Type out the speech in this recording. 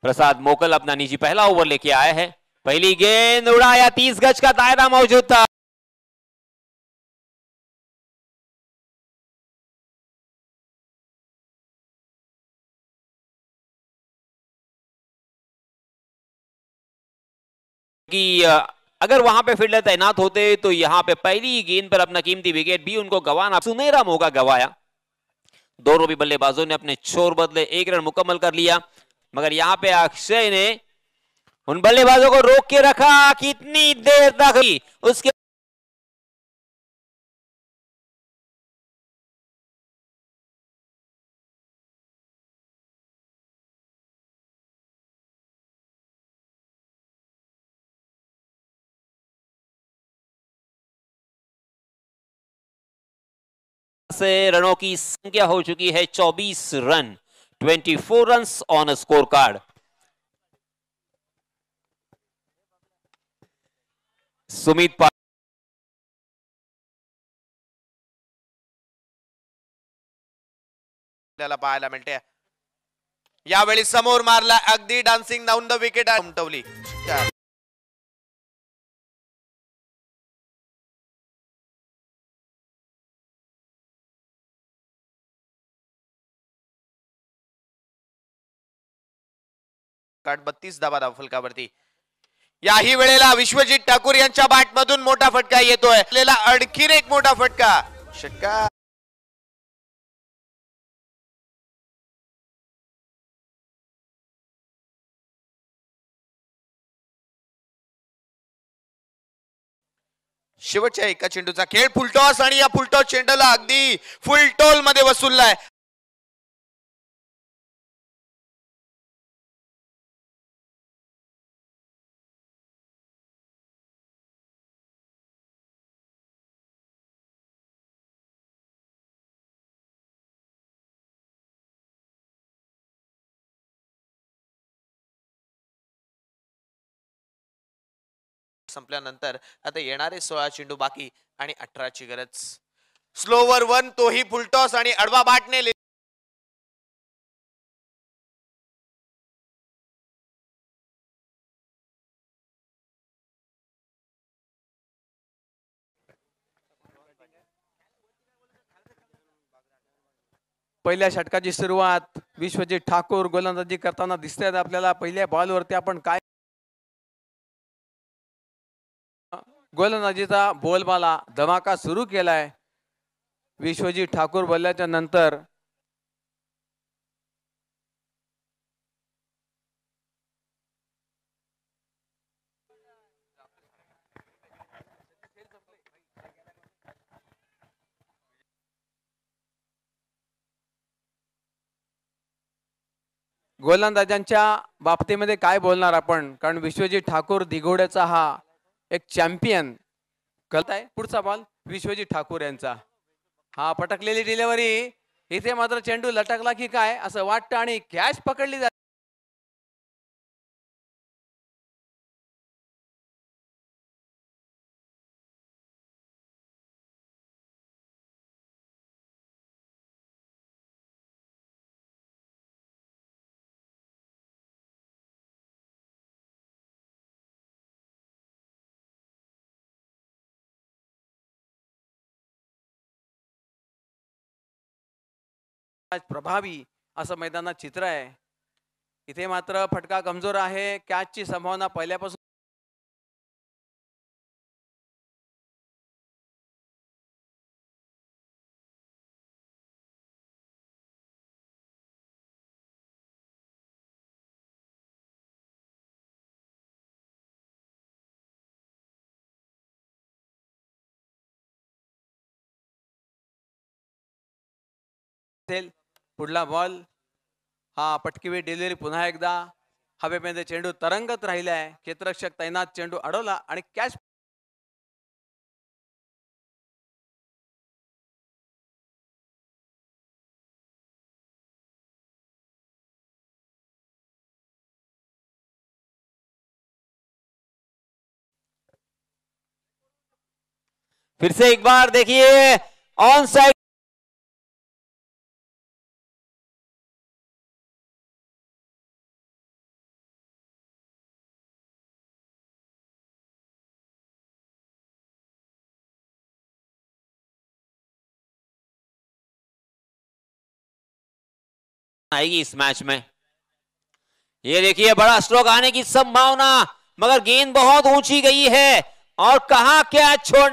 प्रसाद मोकल अपना निजी पहला ओवर लेके आया है। पहली गेंद उड़ाया, 30 गज का दायरा मौजूद था। कि अगर वहां पे फील्डर तैनात होते तो यहां पे पहली गेंद पर अपना कीमती विकेट भी उनको गंवाना, सुनहरा मौका गंवाया। दोनों भी बल्लेबाजों ने अपने छोर बदले, 1 रन मुकम्मल कर लिया, मगर यहां पे अक्षय ने उन बल्लेबाजों को रोक के रखा। कितनी देर तक उसके से रनों की संख्या हो चुकी है 24 run, 24 runs on score card. Sumit पाहायला मिळते। यावेळी समोर मारला, अगदी डान्सिंग डाऊन द विकेट उमटवली। कार्ड 32 धावा फलकावरती। याही वेळेला विश्वजित ठाकूर यांच्या बॅटमधून मोठा फटका येतोय। आणखीन एक मोठा फटका, षटकार। शेवटच्या एका चेंडूचा खेळ, फुलटॉस आणि या फुलटॉस चेंडूला अगदी फुलटॉल मध्ये वसूललाय। संपल्यानंतर आता येणारे 16 चेंडू बाकी आणि 18 ची गरज। स्लोवर 1, तोही फुलटॉस आणि अडवा बाटने पहिल्या षटकाची सुरुवात विश्वजित ठाकूर गोलंदाजी करताना दिसतात आपल्याला। पहिल्या बॉलवरती आपण काय गोलंदाजीचा बोलबाला धमाका सुरू केलाय। विश्वजित ठाकूर बोलल्याच्या नंतर गोलंदाजांच्या बाबतीमध्ये काय बोलणार आपण, कारण विश्वजित ठाकूर दिघोड्याचा हा एक चॅम्पियन कळत आहे। पुढचा बॉल विश्वजित ठाकूर यांचा, हा पटकलेली डिलिव्हरी, इथे मात्र चेंडू लटकला की काय असं वाटतं आणि कॅच पकडली जाते। प्रभावी असं मैदानात चित्र आहे। इथे मात्र फटका कमजोर आहे, कॅचची संभावना पहिल्यापासून पुढला बॉल, हा पटकीवी डिलिव्हरी पुन्हा एकदा हवेमध्ये चेंडू तरंगत राहिलाय। क्षेत्ररक्षक तैनात, चेंडू अडवला आणि कॅच फिर से एक बार देखिए ऑन साइड आएगी इस मैच में। ये देखिए बड़ा स्ट्रोक आने की संभावना, मगर गेंद बहुत ऊंची गई है और कहां कैच छोड़